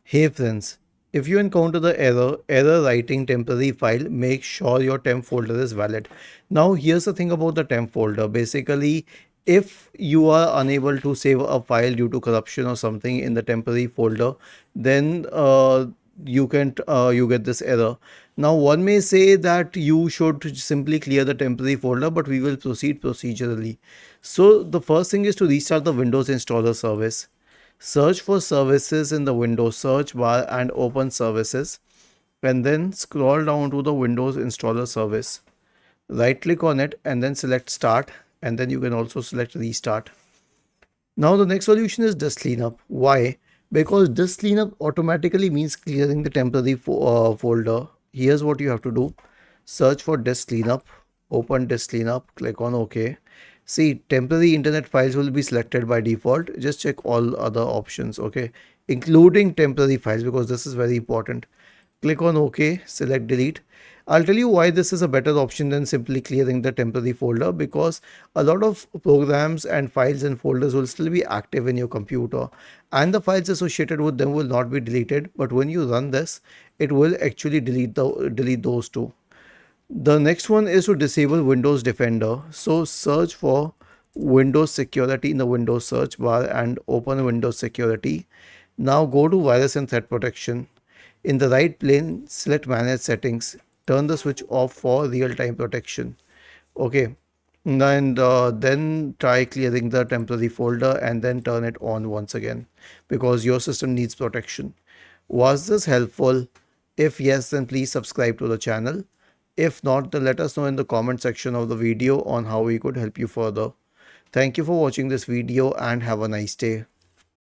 Hey friends, if you encounter the error writing temporary file, make sure your temp folder is valid. Now here's the thing about the temp folder. Basically, if you are unable to save a file due to corruption or something in the temporary folder, then you get this error. Now one may say that you should simply clear the temporary folder, but we will proceed procedurally. So the first thing is to restart the Windows installer service. Search for services in the Windows search bar and open services, and then scroll down to the Windows installer service. Right click on it and then select start, and then you can also select restart. Now the next solution is disk cleanup. Why? Because disk cleanup automatically means clearing the temporary folder. Here's what you have to do. Search for disk cleanup, open disk cleanup, click on OK. See, temporary internet files will be selected by default. Just check all other options, okay, including temporary files, because this is very important. Click on OK, select delete. I'll tell you why this is a better option than simply clearing the temporary folder, because a lot of programs and files and folders will still be active in your computer and the files associated with them will not be deleted, but when you run this, it will actually delete those too. The next one is to disable Windows Defender. So search for Windows Security in the Windows search bar and open Windows Security. Now go to Virus and Threat Protection. In the right pane, select Manage Settings. Turn the switch off for real-time protection. Okay. And then try clearing the temporary folder and then turn it on once again, because your system needs protection. Was this helpful? If yes, then please subscribe to the channel. If not, then let us know in the comment section of the video on how we could help you further. Thank you for watching this video and have a nice day.